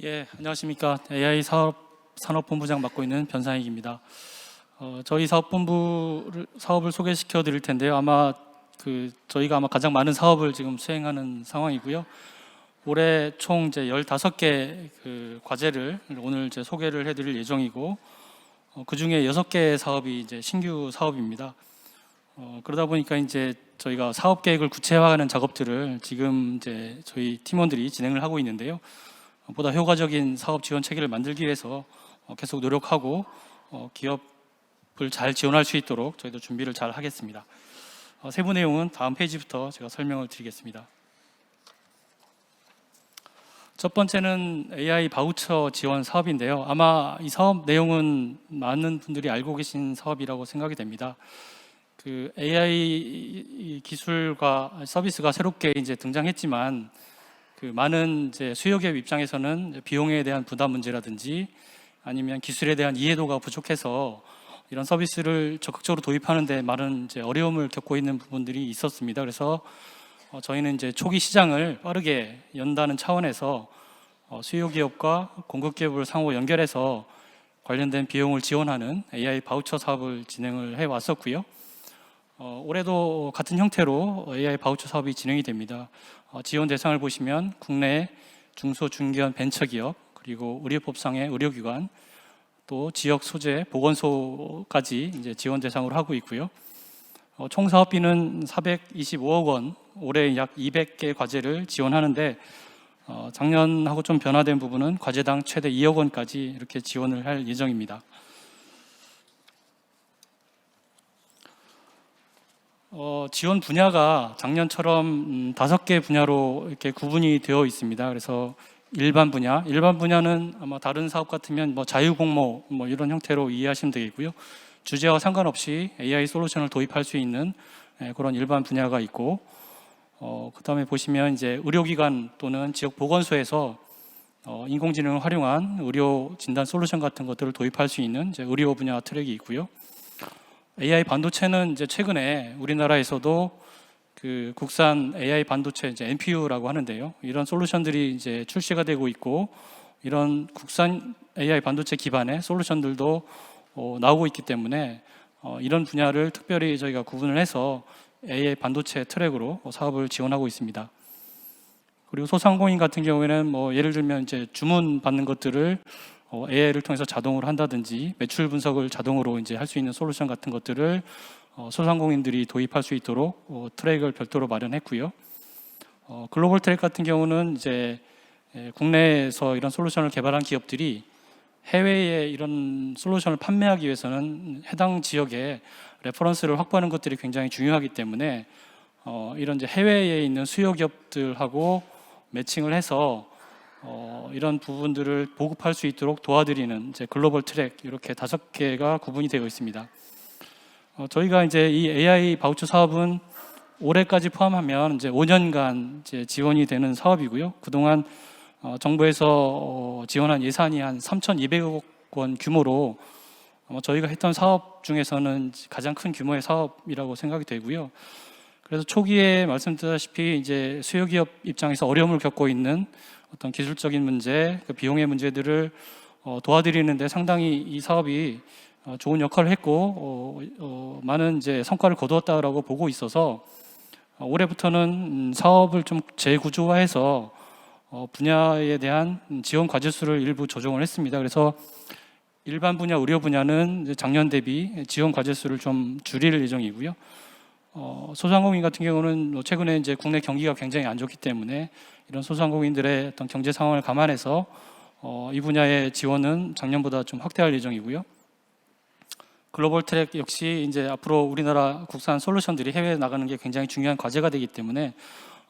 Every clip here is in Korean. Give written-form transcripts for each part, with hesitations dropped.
예, 안녕하십니까. AI 산업본부장 맡고 있는 변상익입니다. 저희 사업을 소개시켜 드릴 텐데요. 저희가 가장 많은 사업을 지금 수행하는 상황이고요. 올해 총 이제 15개 과제를 오늘 이제 소개를 해드릴 예정이고, 그 중에 6개 사업이 이제 신규 사업입니다. 그러다 보니까 이제 저희가 사업 계획을 구체화하는 작업들을 지금 이제 저희 팀원들이 진행을 하고 있는데요. 보다 효과적인 사업 지원 체계를 만들기 위해서 계속 노력하고 기업을 잘 지원할 수 있도록 저희도 준비를 잘 하겠습니다. 세부 내용은 다음 페이지부터 제가 설명을 드리겠습니다. 첫 번째는 AI 바우처 지원 사업인데요. 아마 이 사업 내용은 많은 분들이 알고 계신 사업이라고 생각이 됩니다. AI 기술과 서비스가 새롭게 이제 등장했지만 많은 이제 수요기업 입장에서는 비용에 대한 부담 문제라든지 아니면 기술에 대한 이해도가 부족해서 이런 서비스를 적극적으로 도입하는데 많은 이제 어려움을 겪고 있는 부분들이 있었습니다. 그래서 저희는 이제 초기 시장을 빠르게 연다는 차원에서 수요기업과 공급기업을 상호 연결해서 관련된 비용을 지원하는 AI 바우처 사업을 진행을 해왔었고요. 올해도 같은 형태로 AI 바우처 사업이 진행이 됩니다. 지원 대상을 보시면 국내 중소 중견 벤처기업, 그리고 의료법상의 의료기관, 또 지역 소재 보건소까지 이제 지원 대상으로 하고 있고요. 총 사업비는 425억 원, 올해 약 200개 과제를 지원하는데 작년하고 좀 변화된 부분은 과제당 최대 2억 원까지 이렇게 지원을 할 예정입니다. 지원 분야가 작년처럼 5개 분야로 이렇게 구분이 되어 있습니다. 그래서 일반 분야는 아마 다른 사업 같으면 자유공모 이런 형태로 이해하시면 되겠고요. 주제와 상관없이 AI 솔루션을 도입할 수 있는 그런 일반 분야가 있고, 그 다음에 보시면 이제 의료기관 또는 지역 보건소에서 인공지능을 활용한 의료 진단 솔루션 같은 것들을 도입할 수 있는 이제 의료 분야 트랙이 있고요. AI 반도체는 이제 최근에 우리나라에서도 국산 AI 반도체 이제 NPU라고 하는데요. 이런 솔루션들이 이제 출시가 되고 있고, 이런 국산 AI 반도체 기반의 솔루션들도 나오고 있기 때문에 이런 분야를 특별히 저희가 구분을 해서 AI 반도체 트랙으로 사업을 지원하고 있습니다. 그리고 소상공인 같은 경우에는 예를 들면 이제 주문 받는 것들을 AI를 통해서 자동으로 한다든지 매출 분석을 자동으로 이제 할 수 있는 솔루션 같은 것들을 소상공인들이 도입할 수 있도록 트랙을 별도로 마련했고요. 글로벌 트랙 같은 경우는 이제 국내에서 이런 솔루션을 개발한 기업들이 해외에 이런 솔루션을 판매하기 위해서는 해당 지역에 레퍼런스를 확보하는 것들이 굉장히 중요하기 때문에 이런 이제 해외에 있는 수요 기업들하고 매칭을 해서 이런 부분들을 보급할 수 있도록 도와드리는 이제 글로벌 트랙, 이렇게 5개가 구분이 되어 있습니다. 저희가 이제 이 AI 바우처 사업은 올해까지 포함하면 이제 5년간 이제 지원이 되는 사업이고요. 그동안 정부에서 지원한 예산이 한 3,200억 원 규모로 저희가 했던 사업 중에서는 가장 큰 규모의 사업이라고 생각이 되고요. 그래서 초기에 말씀드렸다시피 이제 수요기업 입장에서 어려움을 겪고 있는 어떤 기술적인 문제, 비용의 문제들을 도와드리는데 상당히 이 사업이 좋은 역할을 했고 많은 이제 성과를 거두었다라고 보고 있어서 올해부터는 사업을 좀 재구조화해서 분야에 대한 지원 과제 수를 일부 조정을 했습니다. 그래서 일반 분야, 의료 분야는 작년 대비 지원 과제 수를 좀 줄일 예정이고요. 소상공인 같은 경우는 최근에 이제 국내 경기가 굉장히 안 좋기 때문에 이런 소상공인들의 어떤 경제 상황을 감안해서 이 분야의 지원은 작년보다 좀 확대할 예정이고요. 글로벌 트랙 역시 이제 앞으로 우리나라 국산 솔루션들이 해외에 나가는 게 굉장히 중요한 과제가 되기 때문에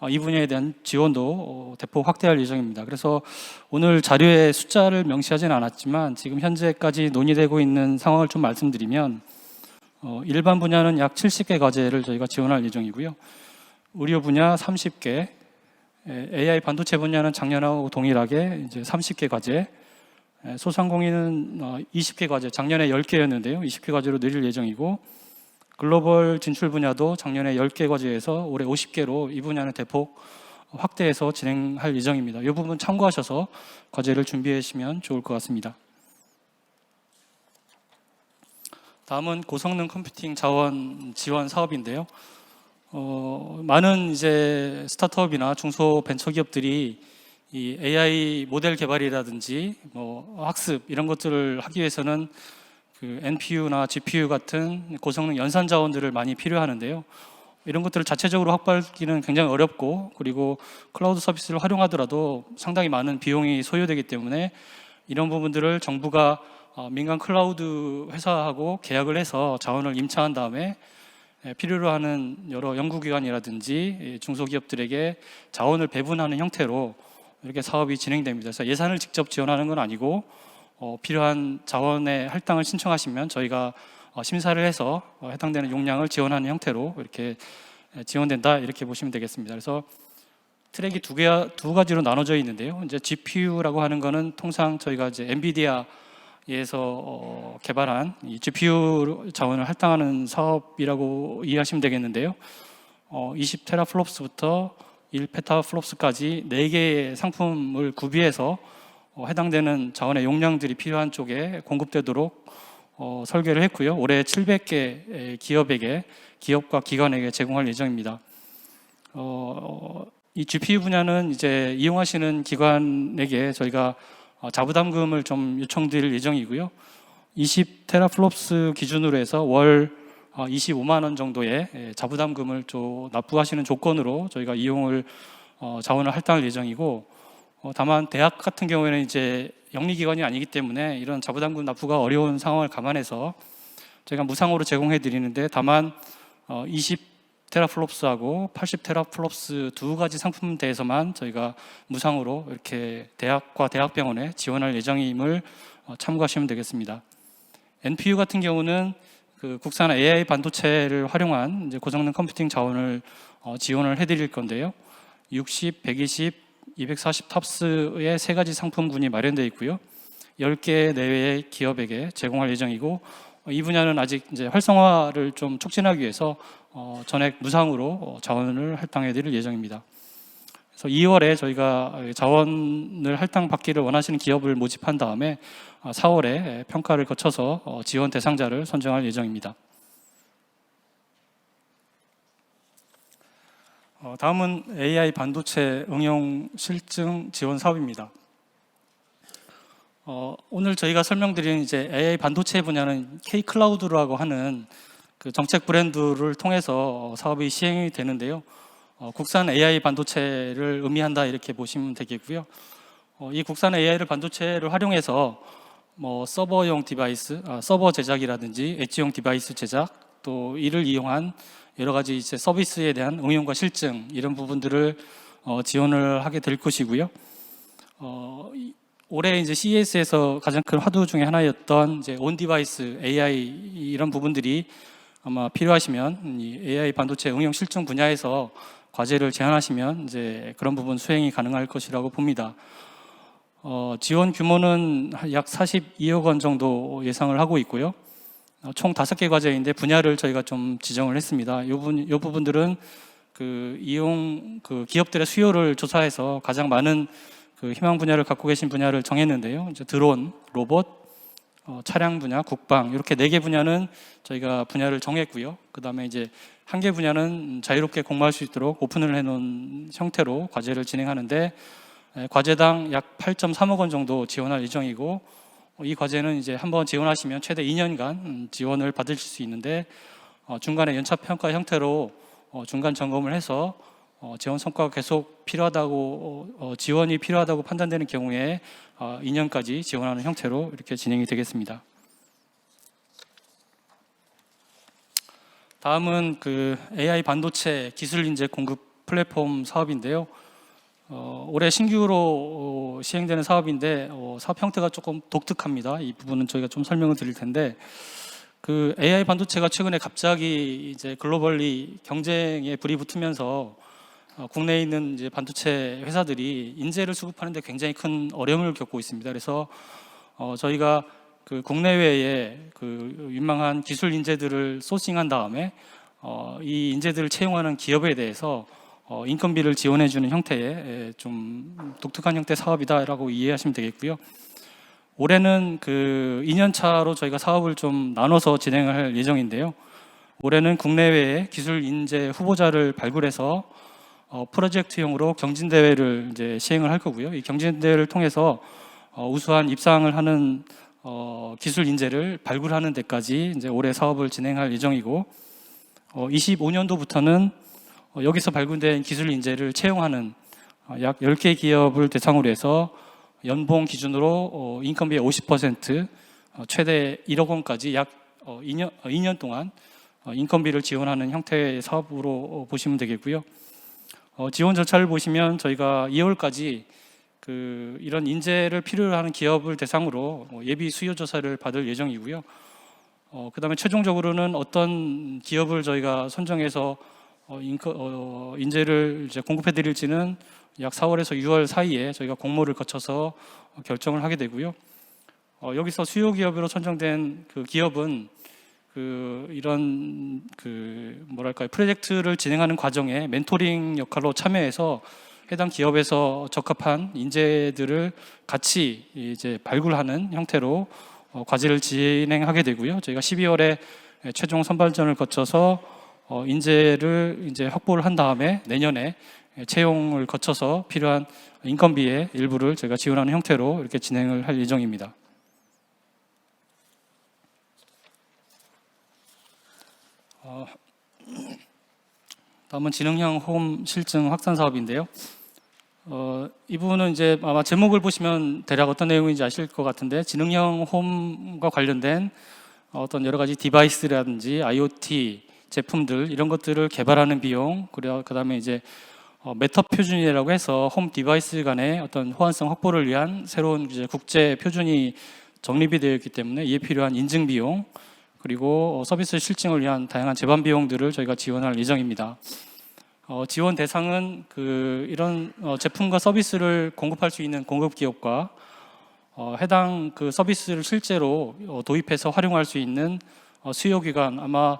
이 분야에 대한 지원도 대폭 확대할 예정입니다. 그래서 오늘 자료에 숫자를 명시하지는 않았지만 지금 현재까지 논의되고 있는 상황을 좀 말씀드리면 일반 분야는 약 70개 과제를 저희가 지원할 예정이고요. 의료 분야 30개, AI 반도체 분야는 작년하고 동일하게 이제 30개 과제, 소상공인은 20개 과제, 작년에 10개였는데요. 20개 과제로 늘릴 예정이고, 글로벌 진출 분야도 작년에 10개 과제에서 올해 50개로 이 분야는 대폭 확대해서 진행할 예정입니다. 이 부분 참고하셔서 과제를 준비해 주시면 좋을 것 같습니다. 다음은 고성능 컴퓨팅 자원 지원 사업인데요. 많은 이제 스타트업이나 중소 벤처 기업들이 이 AI 모델 개발이라든지 뭐 학습 이런 것들을 하기 위해서는 그 NPU나 GPU 같은 고성능 연산 자원들을 많이 필요하는데요. 이런 것들을 자체적으로 확보하기는 굉장히 어렵고, 그리고 클라우드 서비스를 활용하더라도 상당히 많은 비용이 소요되기 때문에 이런 부분들을 정부가 민간 클라우드 회사하고 계약을 해서 자원을 임차한 다음에 필요로 하는 여러 연구기관이라든지 중소기업들에게 자원을 배분하는 형태로 이렇게 사업이 진행됩니다. 그래서 예산을 직접 지원하는 건 아니고 필요한 자원의 할당을 신청하시면 저희가 심사를 해서 해당되는 용량을 지원하는 형태로 이렇게 지원된다, 이렇게 보시면 되겠습니다. 그래서 트랙이 두 가지로 나눠져 있는데요. 이제 GPU라고 하는 거는 통상 저희가 이제 엔비디아에서 개발한 이 GPU 자원을 할당하는 사업이라고 이해하시면 되겠는데요. 20테라플롭스부터 1페타플롭스까지 4개의 상품을 구비해서 해당되는 자원의 용량들이 필요한 쪽에 공급되도록 설계를 했고요. 올해 700개 기업과 기관에게 제공할 예정입니다. 이 GPU 분야는 이제 이용하시는 기관에게 저희가 자부담금을 좀 요청드릴 예정이고요. 20테라플롭스 기준으로 해서 월 25만 원 정도의 자부담금을 납부하시는 조건으로 저희가 이용을 자원을 할당할 예정이고, 다만 대학 같은 경우에는 이제 영리기관이 아니기 때문에 이런 자부담금 납부가 어려운 상황을 감안해서 저희가 무상으로 제공해 드리는데, 다만 20테라플롭스하고 80테라플롭스 두 가지 상품대에서만 저희가 무상으로 이렇게 대학과 대학병원에 지원할 예정임을 참고하시면 되겠습니다. NPU 같은 경우는 그 국산 AI 반도체를 활용한 이제 고성능 컴퓨팅 자원을 지원을 해드릴 건데요. 60, 120, 240 탑스의 3가지 상품군이 마련되어 있고요. 10개 내외의 기업에게 제공할 예정이고, 이 분야는 아직 이제 활성화를 좀 촉진하기 위해서 전액 무상으로 자원을 할당해 드릴 예정입니다. 그래서 2월에 저희가 자원을 할당받기를 원하시는 기업을 모집한 다음에 4월에 평가를 거쳐서 지원 대상자를 선정할 예정입니다. 다음은 AI 반도체 응용 실증 지원 사업입니다. 오늘 저희가 설명드린 이제 AI 반도체 분야는 K-클라우드라고 하는 그 정책 브랜드를 통해서 사업이 시행이 되는데요. 국산 AI 반도체를 의미한다, 이렇게 보시면 되겠고요. 이 국산 AI 반도체를 활용해서 뭐 서버용 디바이스, 서버 제작이라든지 엣지용 디바이스 제작, 또 이를 이용한 여러 가지 이제 서비스에 대한 응용과 실증, 이런 부분들을 지원을 하게 될 것이고요. 올해 이제 CES에서 가장 큰 화두 중에 하나였던 이제 온 디바이스 AI, 이런 부분들이 아마 필요하시면 이 AI 반도체 응용 실증 분야에서 과제를 제안하시면 이제 그런 부분 수행이 가능할 것이라고 봅니다. 지원 규모는 약 42억 원 정도 예상을 하고 있고요. 총 5개 과제인데 분야를 저희가 좀 지정을 했습니다. 이 부분들은 그 기업들의 수요를 조사해서 가장 많은 그 희망 분야를 갖고 계신 분야를 정했는데요. 이제 드론, 로봇, 차량 분야, 국방, 이렇게 4개 분야는 저희가 분야를 정했고요. 그 다음에 이제 1개 분야는 자유롭게 공모할 수 있도록 오픈을 해놓은 형태로 과제를 진행하는데, 과제당 약 8.3억 원 정도 지원할 예정이고, 이 과제는 이제 한번 지원하시면 최대 2년간 지원을 받으실 수 있는데, 중간에 연차평가 형태로 중간 점검을 해서 지원 성과가 계속 필요하다고, 지원이 필요하다고 판단되는 경우에 2년까지 지원하는 형태로 이렇게 진행이 되겠습니다. 다음은 그 AI 반도체 기술 인재 공급 플랫폼 사업인데요. 올해 신규로 시행되는 사업인데 사업 형태가 조금 독특합니다. 이 부분은 저희가 좀 설명을 드릴 텐데, 그 AI 반도체가 최근에 갑자기 이제 글로벌리 경쟁에 불이 붙으면서 국내에 있는 이제 반도체 회사들이 인재를 수급하는데 굉장히 큰 어려움을 겪고 있습니다. 그래서 저희가 그 국내외에 그 유망한 기술 인재들을 소싱한 다음에 이 인재들을 채용하는 기업에 대해서 인건비를 지원해주는 형태의 좀 독특한 형태 사업이다라고 이해하시면 되겠고요. 올해는 그 2년 차로 저희가 사업을 좀 나눠서 진행을 할 예정인데요. 올해는 국내외에 기술 인재 후보자를 발굴해서 프로젝트형으로 경진대회를 이제 시행을 할 거고요. 이 경진대회를 통해서 우수한 입상을 하는 기술 인재를 발굴하는 데까지 이제 올해 사업을 진행할 예정이고, 25년도부터는 여기서 발굴된 기술 인재를 채용하는 약 10개 기업을 대상으로 해서 연봉 기준으로 인건비의 50%, 최대 1억 원까지 약 2년 동안 인건비를 지원하는 형태의 사업으로 보시면 되겠고요. 지원 절차를 보시면 저희가 2월까지 이런 인재를 필요로 하는 기업을 대상으로 예비 수요 조사를 받을 예정이고요. 그 다음에 최종적으로는 어떤 기업을 저희가 선정해서 인재를 이제 공급해 드릴지는 약 4월에서 6월 사이에 저희가 공모를 거쳐서 결정을 하게 되고요. 여기서 수요 기업으로 선정된 그 기업은 이런 뭐랄까요, 프로젝트를 진행하는 과정에 멘토링 역할로 참여해서 해당 기업에서 적합한 인재들을 같이 이제 발굴하는 형태로 과제를 진행하게 되고요. 저희가 12월에 최종 선발전을 거쳐서 인재를 이제 확보를 한 다음에 내년에 채용을 거쳐서 필요한 인건비의 일부를 저희가 지원하는 형태로 이렇게 진행을 할 예정입니다. 다음은 지능형 홈 실증 확산 사업인데요. 이 부분은 이제 아마 제목을 보시면 대략 어떤 내용인지 아실 것 같은데, 지능형 홈과 관련된 어떤 여러 가지 디바이스라든지 IoT 제품들 이런 것들을 개발하는 비용, 그리고 그다음에 이제 메터 표준이라고 해서 홈 디바이스 간의 어떤 호환성 확보를 위한 새로운 이제 국제 표준이 정립이 되어 있기 때문에 이에 필요한 인증 비용, 그리고 서비스 실증을 위한 다양한 제반 비용들을 저희가 지원할 예정입니다. 지원 대상은 이런 제품과 서비스를 공급할 수 있는 공급 기업과 해당 그 서비스를 실제로 도입해서 활용할 수 있는 수요기관, 아마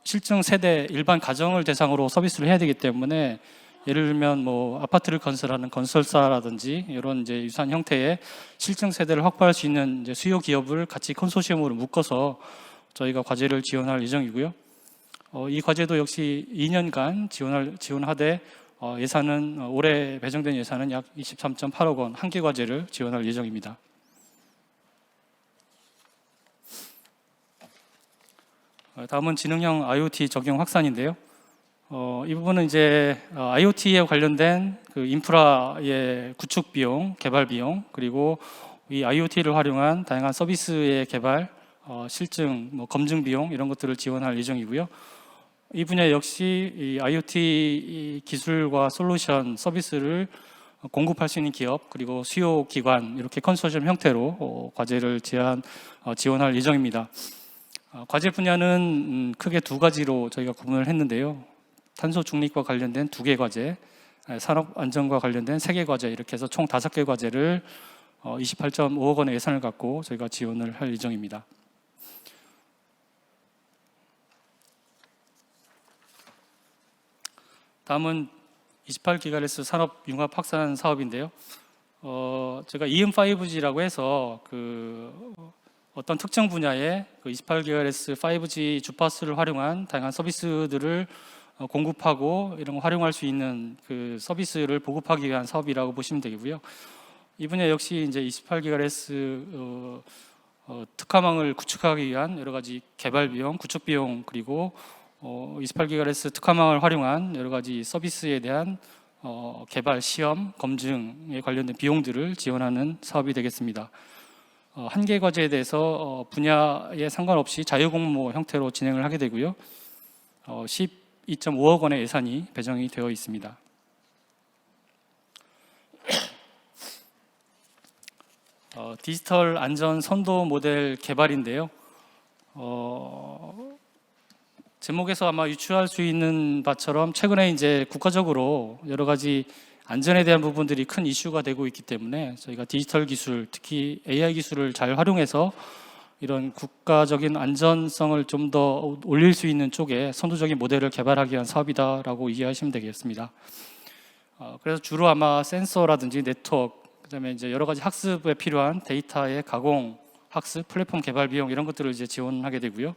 실증 세대 일반 가정을 대상으로 서비스를 해야 되기 때문에, 예를 들면 뭐 아파트를 건설하는 건설사라든지 이런 이제 유사한 형태의 실증 세대를 확보할 수 있는 이제 수요 기업을 같이 컨소시엄으로 묶어서 저희가 과제를 지원할 예정이고요. 이 과제도 역시 2년간 지원하되 예산은 올해 배정된 예산은 약 23.8억 원 한 개 과제를 지원할 예정입니다. 다음은 지능형 IoT 적용 확산인데요. 이 부분은 이제 IoT에 관련된 그 인프라의 구축 비용, 개발 비용, 그리고 이 IoT를 활용한 다양한 서비스의 개발, 실증, 뭐 검증 비용 이런 것들을 지원할 예정이고요. 이 분야 역시 이 IoT 기술과 솔루션 서비스를 공급할 수 있는 기업, 그리고 수요 기관 이렇게 컨소시엄 형태로 과제를 지원할 예정입니다. 과제 분야는 크게 두 가지로 저희가 구분을 했는데요. 탄소 중립과 관련된 2개 과제, 산업 안전과 관련된 3개 과제, 이렇게 해서 총 5개 과제를 28.5억 원의 예산을 갖고 저희가 지원을 할 예정입니다. 다음은 28GHz 산업 융합 확산 사업인데요. 제가 EM5G라고 해서 어떤 특정 분야의 28GHz 5G 주파수를 활용한 다양한 서비스들을 공급하고 이런 거 활용할 수 있는 그 서비스를 보급하기 위한 사업이라고 보시면 되고요. 이 분야 역시 이제 28GHz 특화망을 구축하기 위한 여러 가지 개발 비용, 구축 비용, 그리고 28GHz 특화망을 활용한 여러 가지 서비스에 대한 개발, 시험, 검증에 관련된 비용들을 지원하는 사업이 되겠습니다. 한 개 과제에 대해서 분야에 상관없이 자유공모 형태로 진행을 하게 되고요. 12.5억 원의 예산이 배정이 되어 있습니다. 디지털 안전 선도 모델 개발인데요. 제목에서 아마 유추할 수 있는 바처럼 최근에 이제 국가적으로 여러 가지 안전에 대한 부분들이 큰 이슈가 되고 있기 때문에 저희가 디지털 기술, 특히 AI 기술을 잘 활용해서 이런 국가적인 안전성을 좀 더 올릴 수 있는 쪽에 선도적인 모델을 개발하기 위한 사업이다라고 이해하시면 되겠습니다. 그래서 주로 아마 센서라든지 네트워크, 그다음에 이제 여러 가지 학습에 필요한 데이터의 가공, 학습, 플랫폼 개발 비용 이런 것들을 이제 지원하게 되고요.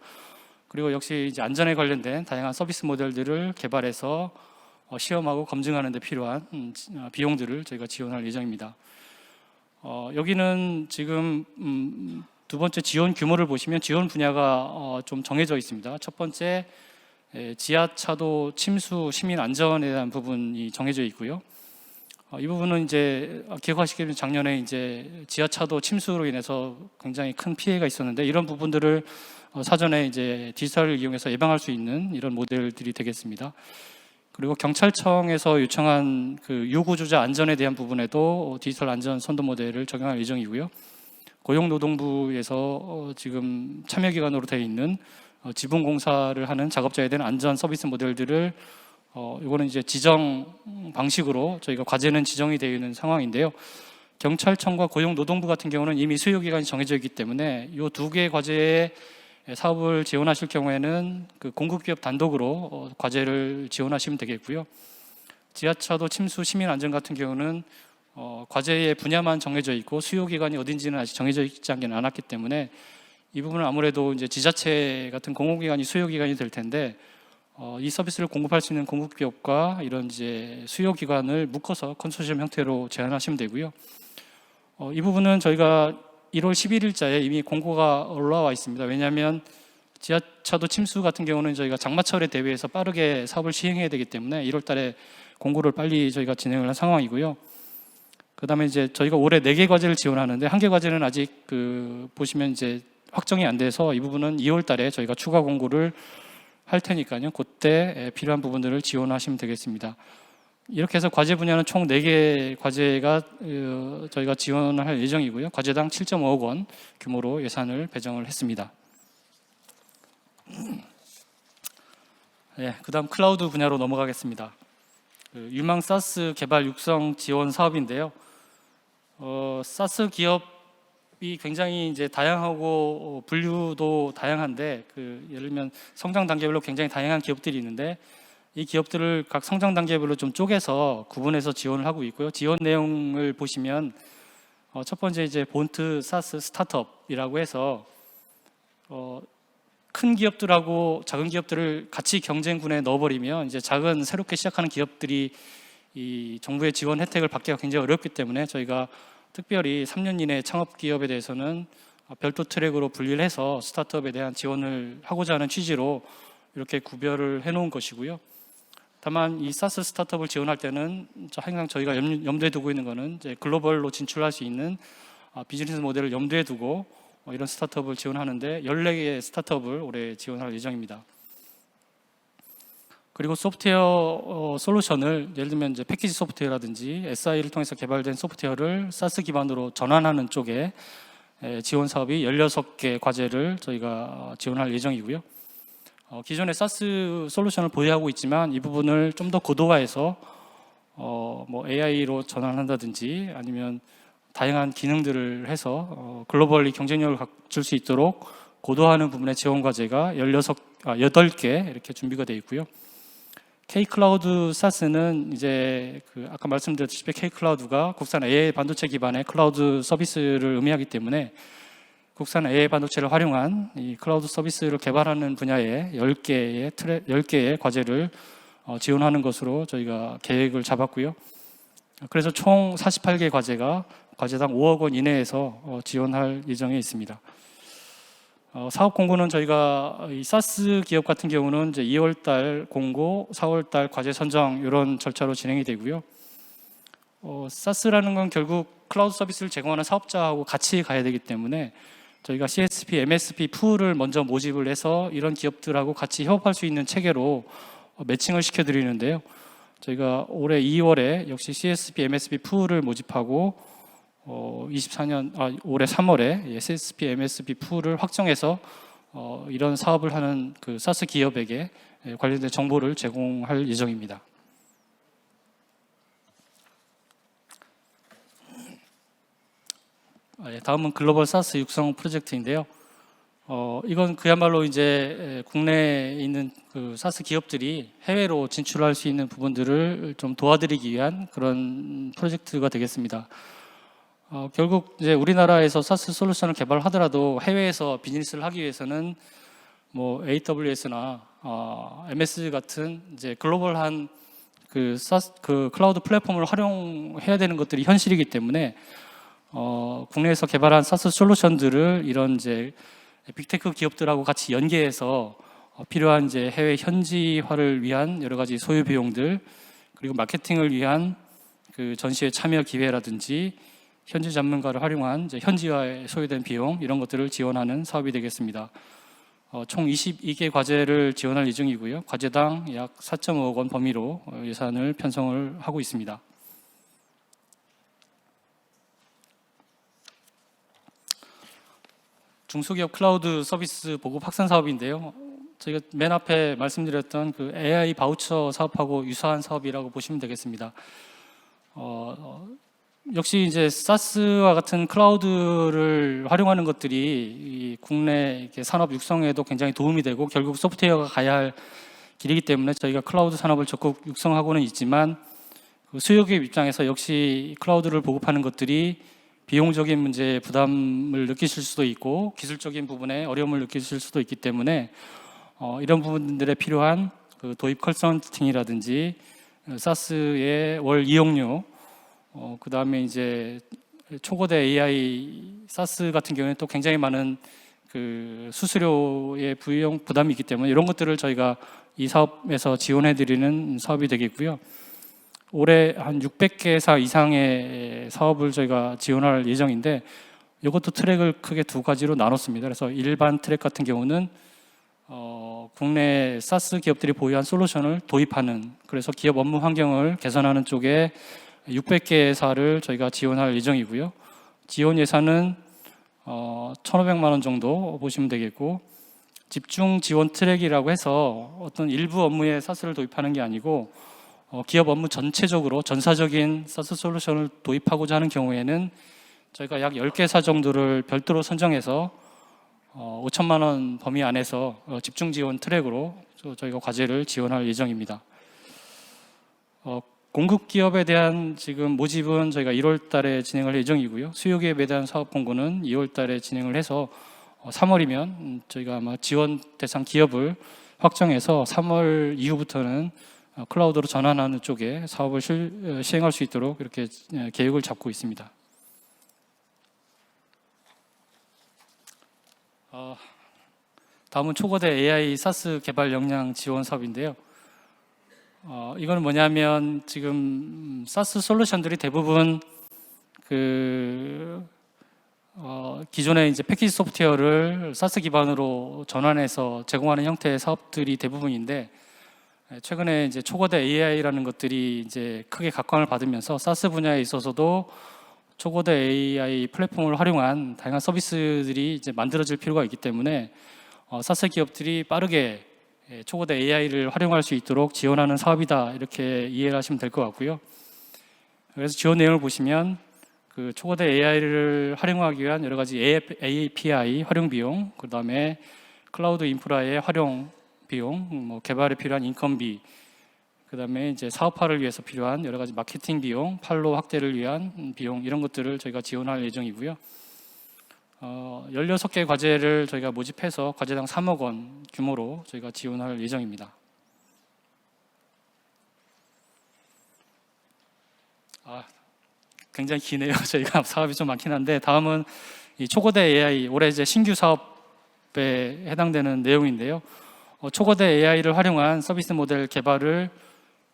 그리고 역시 이제 안전에 관련된 다양한 서비스 모델들을 개발해서 시험하고 검증하는 데 필요한 비용들을 저희가 지원할 예정입니다. 여기는 지금 두 번째 지원 규모를 보시면 지원 분야가 좀 정해져 있습니다. 첫 번째 지하차도 침수 시민 안전에 대한 부분이 정해져 있고요. 이 부분은 이제 기억하시기로 작년에 이제 지하차도 침수로 인해서 굉장히 큰 피해가 있었는데 이런 부분들을 사전에 이제 디지털을 이용해서 예방할 수 있는 이런 모델들이 되겠습니다. 그리고 경찰청에서 요청한 그 요구조자 안전에 대한 부분에도 디지털 안전 선도 모델을 적용할 예정이고요. 고용노동부에서 지금 참여기관으로 되어 있는 지붕공사를 하는 작업자에 대한 안전 서비스 모델들을 이거는 이제 지정 방식으로 저희가 과제는 지정이 되어 있는 상황인데요. 경찰청과 고용노동부 같은 경우는 이미 수요기간이 정해져 있기 때문에 이 두 개의 과제에 사업을 지원하실 경우에는 그 공급기업 단독으로 과제를 지원하시면 되겠고요. 지하차도 침수 시민 안전 같은 경우는 과제의 분야만 정해져 있고 수요 기간이 어딘지는 아직 정해져 있지 않기 때문에 이 부분은 아무래도 이제 지자체 같은 공공기관이 수요 기관이 될 텐데 이 서비스를 공급할 수 있는 공급기업과 이런 이제 수요 기관을 묶어서 컨소시엄 형태로 제안하시면 되고요. 이 부분은 저희가 1월 11일자에 이미 공고가 올라와 있습니다. 왜냐하면 지하차도 침수 같은 경우는 저희가 장마철에 대비해서 빠르게 사업을 시행해야 되기 때문에 1월 달에 공고를 빨리 저희가 진행을 한 상황이고요. 그 다음에 이제 저희가 올해 4개 과제를 지원하는데 1개 과제는 아직 보시면 이제 확정이 안 돼서 이 부분은 2월 달에 저희가 추가 공고를 할 테니까요. 그때 필요한 부분들을 지원하시면 되겠습니다. 이렇게 해서 과제 분야는 총 4개 과제가 저희가 지원을 할 예정이고요. 과제당 7.5억 원 규모로 예산을 배정을 했습니다. 그 다음 클라우드 분야로 넘어가겠습니다. 유망 사스 개발 육성 지원 사업인데요. 사스 기업이 굉장히 이제 다양하고 분류도 다양한데 예를 들면 성장 단계별로 굉장히 다양한 기업들이 있는데 이 기업들을 각 성장 단계별로 좀 쪼개서 구분해서 지원을 하고 있고요. 지원 내용을 보시면 첫 번째 이제 본트 사스 스타트업이라고 해서 큰 기업들하고 작은 기업들을 같이 경쟁군에 넣어버리면 이제 작은 새롭게 시작하는 기업들이 이 정부의 지원 혜택을 받기가 굉장히 어렵기 때문에 저희가 특별히 3년 이내 창업 기업에 대해서는 별도 트랙으로 분리를 해서 스타트업에 대한 지원을 하고자 하는 취지로 이렇게 구별을 해놓은 것이고요. 다만 이 사스 스타트업을 지원할 때는 항상 저희가 염두에 두고 있는 것은 이제 글로벌로 진출할 수 있는 비즈니스 모델을 염두에 두고 이런 스타트업을 지원하는데 14개의 스타트업을 올해 지원할 예정입니다. 그리고 소프트웨어 솔루션을 예를 들면 이제 패키지 소프트웨어라든지 SI를 통해서 개발된 소프트웨어를 사스 기반으로 전환하는 쪽에 지원 사업이 16개 과제를 저희가 지원할 예정이고요. 기존의 사스 솔루션을 보유하고 있지만 이 부분을 좀 더 고도화해서 뭐 AI로 전환한다든지 아니면 다양한 기능들을 해서 글로벌리 경쟁력을 갖출 수 있도록 고도화하는 부분의 지원 과제가 8개 이렇게 준비가 되어 있고요. K-클라우드 사스는 이제 아까 말씀드렸다시피 K-클라우드가 국산 AI 반도체 기반의 클라우드 서비스를 의미하기 때문에 국산 AI 반도체를 활용한 이 클라우드 서비스를 개발하는 분야에 10개의 과제를 지원하는 것으로 저희가 계획을 잡았고요. 그래서 총 48개 과제가 과제당 5억 원 이내에서 지원할 예정에 있습니다. 사업 공고는 저희가 이 사스 기업 같은 경우는 이제 2월 달 공고, 4월 달 과제 선정 이런 절차로 진행이 되고요. 사스라는 건 결국 클라우드 서비스를 제공하는 사업자하고 같이 가야 되기 때문에 저희가 CSP, MSP 풀을 먼저 모집을 해서 이런 기업들하고 같이 협업할 수 있는 체계로 매칭을 시켜드리는데요. 저희가 올해 2월에 역시 CSP, MSP 풀을 모집하고 올해 3월에 CSP, MSP 풀을 확정해서 이런 사업을 하는 그 사스 기업에게 관련된 정보를 제공할 예정입니다. 다음은 글로벌 사스 육성 프로젝트인데요. 이건 그야말로 이제 국내에 있는 그 사스 기업들이 해외로 진출할 수 있는 부분들을 좀 도와드리기 위한 그런 프로젝트가 되겠습니다. 결국 이제 우리나라에서 사스 솔루션을 개발하더라도 해외에서 비즈니스를 하기 위해서는 뭐 AWS나 MS 같은 이제 글로벌한 그 클라우드 플랫폼을 활용해야 되는 것들이 현실이기 때문에 국내에서 개발한 사스 솔루션들을 이런 이제 빅테크 기업들하고 같이 연계해서 필요한 이제 해외 현지화를 위한 여러 가지 소요 비용들, 그리고 마케팅을 위한 그 전시회 참여 기회라든지 현지 전문가를 활용한 이제 현지화에 소요된 비용, 이런 것들을 지원하는 사업이 되겠습니다. 총 22개 과제를 지원할 예정이고요. 과제당 약 4.5억 원 범위로 예산을 편성을 하고 있습니다. 중소기업 클라우드 서비스 보급 확산 사업인데요. 저희가 맨 앞에 말씀드렸던 그 AI 바우처 사업하고 유사한 사업이라고 보시면 되겠습니다. 역시 이제 사스와 같은 클라우드를 활용하는 것들이 이 국내 산업 육성에도 굉장히 도움이 되고 결국 소프트웨어가 가야 할 길이기 때문에 저희가 클라우드 산업을 적극 육성하고는 있지만 그 수요기업 입장에서 역시 클라우드를 보급하는 것들이 비용적인 문제에 부담을 느끼실 수도 있고 기술적인 부분에 어려움을 느끼실 수도 있기 때문에 이런 부분들에 필요한 그 도입 컨설팅이라든지 사스의 월 이용료, 그 다음에 이제 초거대 AI 사스 같은 경우에 또 굉장히 많은 그 수수료의 부담이 있기 때문에 이런 것들을 저희가 이 사업에서 지원해드리는 사업이 되겠고요. 올해 한 600개사 이상의 사업을 저희가 지원할 예정인데 이것도 트랙을 크게 두 가지로 나눴습니다. 그래서 일반 트랙 같은 경우는 국내 사스 기업들이 보유한 솔루션을 도입하는, 그래서 기업 업무 환경을 개선하는 쪽에 600개사를 저희가 지원할 예정이고요. 지원 예산은 1,500만 원 정도 보시면 되겠고, 집중 지원 트랙이라고 해서 어떤 일부 업무에 사스를 도입하는 게 아니고 기업 업무 전체적으로 전사적인 사스 솔루션을 도입하고자 하는 경우에는 저희가 약 10개사 정도를 별도로 선정해서 5천만 원 범위 안에서 집중 지원 트랙으로 저희가 과제를 지원할 예정입니다. 공급 기업에 대한 지금 모집은 저희가 1월 달에 진행할 예정이고요. 수요 기업에 대한 사업 공고는 2월 달에 진행을 해서 3월이면 저희가 아마 지원 대상 기업을 확정해서 3월 이후부터는 클라우드로 전환하는 쪽에 사업을 시행할 수 있도록 이렇게 계획을 잡고 있습니다. 다음은 초거대 AI 사스 개발 역량 지원 사업인데요. 이건 뭐냐면 지금 사스 솔루션들이 대부분 기존의 이제 패키지 소프트웨어를 사스 기반으로 전환해서 제공하는 형태의 사업들이 대부분인데, 최근에 이제 초거대 AI라는 것들이 이제 크게 각광을 받으면서 사스 분야에 있어서도 초거대 AI 플랫폼을 활용한 다양한 서비스들이 이제 만들어질 필요가 있기 때문에 사스 기업들이 빠르게 초거대 AI를 활용할 수 있도록 지원하는 사업이다, 이렇게 이해를 하시면 될 것 같고요. 그래서 지원 내용을 보시면 그 초거대 AI를 활용하기 위한 여러 가지 API 활용 비용, 그 다음에 클라우드 인프라의 활용 비용, 뭐 개발에 필요한 인건비, 그 다음에 이제 사업화를 위해서 필요한 여러 가지 마케팅 비용, 판로 확대를 위한 비용, 이런 것들을 저희가 지원할 예정이고요. 16개 과제를 저희가 모집해서 과제당 3억 원 규모로 저희가 지원할 예정입니다. 굉장히 기네요. 저희가 사업이 좀 많긴 한데, 다음은 이 초거대 AI 올해 이제 신규 사업에 해당되는 내용인데요. 초거대 AI를 활용한 서비스 모델 개발을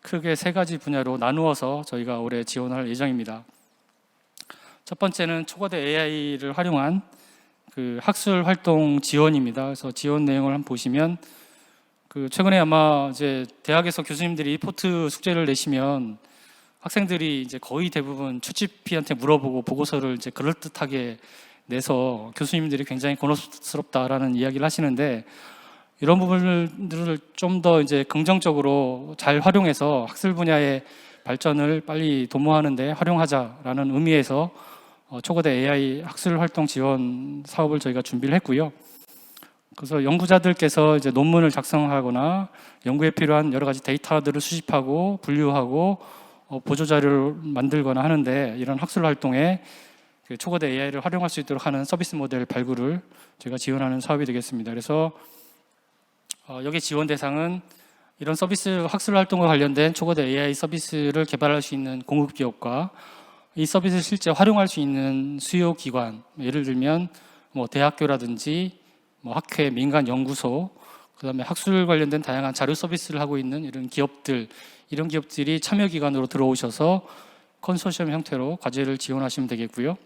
크게 세 가지 분야로 나누어서 저희가 올해 지원할 예정입니다. 첫 번째는 초거대 AI를 활용한 그 학술 활동 지원입니다. 그래서 지원 내용을 한번 보시면 최근에 아마 이제 대학에서 교수님들이 리포트 숙제를 내시면 학생들이 이제 거의 대부분 추집비한테 물어보고 보고서를 이제 그럴듯하게 내서 교수님들이 굉장히 곤혹스럽다라는 이야기를 하시는데, 이런 부분들을 좀 더 이제 긍정적으로 잘 활용해서 학술 분야의 발전을 빨리 도모하는 데 활용하자라는 의미에서 초거대 AI 학술 활동 지원 사업을 저희가 준비를 했고요. 그래서 연구자들께서 이제 논문을 작성하거나 연구에 필요한 여러 가지 데이터들을 수집하고 분류하고 보조 자료를 만들거나 하는데, 이런 학술 활동에 그 초거대 AI를 활용할 수 있도록 하는 서비스 모델 발굴을 제가 지원하는 사업이 되겠습니다. 그래서 여기 지원 대상은 이런 서비스 학술 활동과 관련된 초거대 AI 서비스를 개발할 수 있는 공급 기업과 이 서비스를 실제 활용할 수 있는 수요 기관, 예를 들면 뭐 대학교라든지 뭐 학회, 민간 연구소, 그다음에 학술 관련된 다양한 자료 서비스를 하고 있는 이런 기업들, 이런 기업들이 참여 기관으로 들어오셔서 컨소시엄 형태로 과제를 지원하시면 되겠고요.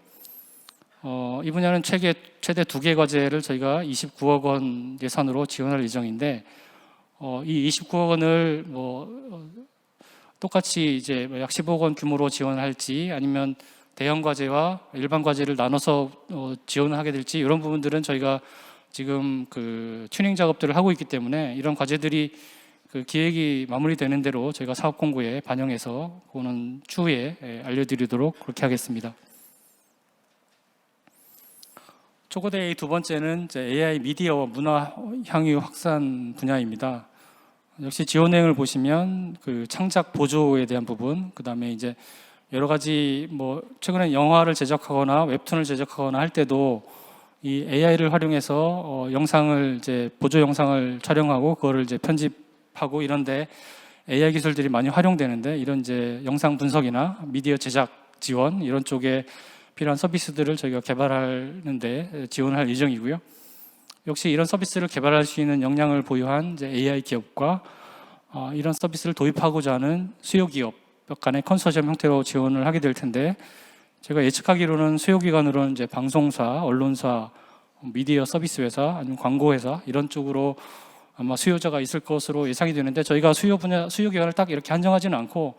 이 분야는 최대 2개 과제를 저희가 29억 원 예산으로 지원할 예정인데, 이 29억 원을 똑같이 이제 약 15억 원 규모로 지원할지, 아니면 대형 과제와 일반 과제를 나눠서 지원을 하게 될지, 이런 부분들은 저희가 지금 그 튜닝 작업들을 하고 있기 때문에, 이런 과제들이 그 기획이 마무리되는 대로 저희가 사업 공고에 반영해서 그거는 추후에 알려드리도록 그렇게 하겠습니다. 초거대 AI 두 번째는 이제 AI 미디어와 문화 향유 확산 분야입니다. 역시 지원 내용을 보시면 그 창작 보조에 대한 부분, 그 다음에 이제 여러 가지 뭐 최근에 영화를 제작하거나 웹툰을 제작하거나 할 때도 이 AI를 활용해서 영상을 이제 보조 영상을 촬영하고 그거를 이제 편집하고 이런데 AI 기술들이 많이 활용되는데, 이런 이제 영상 분석이나 미디어 제작 지원 이런 쪽에 필요한 서비스들을 저희가 개발하는데 지원할 예정이고요. 역시 이런 서비스를 개발할 수 있는 역량을 보유한 이제 AI 기업과 이런 서비스를 도입하고자 하는 수요 기업 간의 컨소시엄 형태로 지원을 하게 될 텐데, 제가 예측하기로는 수요 기관으로는 이제 방송사, 언론사, 미디어 서비스 회사, 아니면 광고 회사 이런 쪽으로 아마 수요자가 있을 것으로 예상이 되는데, 저희가 수요 기관을 딱 이렇게 한정하지는 않고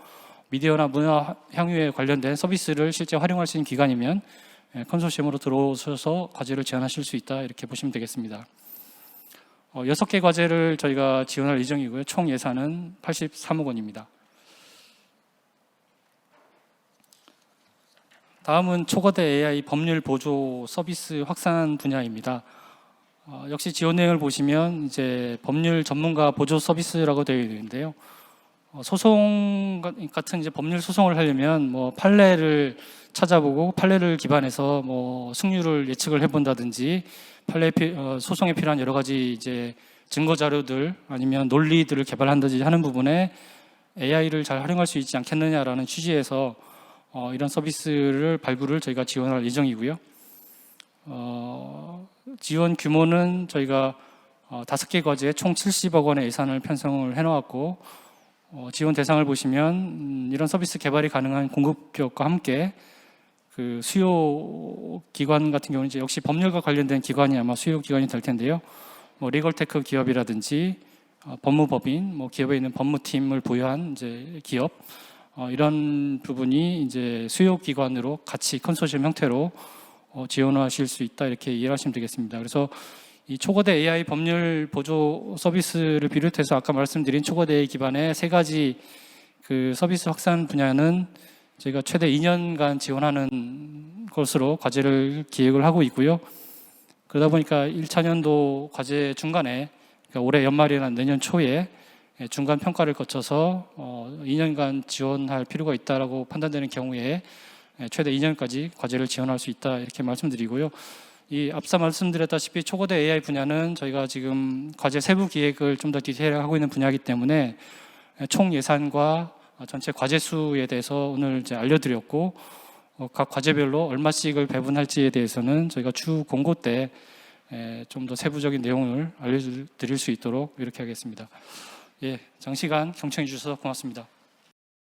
미디어나 문화 향유에 관련된 서비스를 실제 활용할 수 있는 기관이면 컨소시엄으로 들어오셔서 과제를 지원하실 수 있다, 이렇게 보시면 되겠습니다. 6개 과제를 저희가 지원할 예정이고요. 총 예산은 83억 원입니다. 다음은 초거대 AI 법률 보조 서비스 확산 분야입니다. 역시 지원 내용을 보시면 이제 법률 전문가 보조 서비스라고 되어 있는데요. 소송 같은 이제 법률 소송을 하려면 뭐 판례를 찾아보고 판례를 기반해서 뭐 승률을 예측을 해본다든지, 소송에 필요한 여러 가지 이제 증거 자료들 아니면 논리들을 개발한다든지 하는 부분에 AI를 잘 활용할 수 있지 않겠느냐라는 취지에서 이런 서비스를 발굴을 저희가 지원할 예정이고요. 지원 규모는 저희가 5개 과제에 총 70억 원의 예산을 편성을 해놓았고, 지원 대상을 보시면 이런 서비스 개발이 가능한 공급 기업과 함께 그 수요 기관 같은 경우는 이제 역시 법률과 관련된 기관이 아마 수요 기관이 될 텐데요. 뭐 리걸테크 기업이라든지 법무법인, 뭐 기업에 있는 법무팀을 보유한 이제 기업, 이런 부분이 이제 수요 기관으로 같이 컨소시엄 형태로 지원하실 수 있다, 이렇게 이해하시면 되겠습니다. 그래서 이 초거대 AI 법률 보조 서비스를 비롯해서 아까 말씀드린 초거대 AI 기반의 3가지 그 서비스 확산 분야는 저희가 최대 2년간 지원하는 것으로 과제를 기획을 하고 있고요. 그러다 보니까 1차년도 과제 중간에, 그러니까 올해 연말이나 내년 초에 중간 평가를 거쳐서 2년간 지원할 필요가 있다라고 판단되는 경우에 최대 2년까지 과제를 지원할 수 있다, 이렇게 말씀드리고요. 이 앞서 말씀드렸다시피 초거대 AI 분야는 저희가 지금 과제 세부 기획을 좀 더 디테일하게 하고 있는 분야이기 때문에 총 예산과 전체 과제 수에 대해서 오늘 이제 알려드렸고, 각 과제별로 얼마씩을 배분할지에 대해서는 저희가 추후 공고 때 좀 더 세부적인 내용을 알려드릴 수 있도록 이렇게 하겠습니다. 예, 장시간 경청해 주셔서 고맙습니다.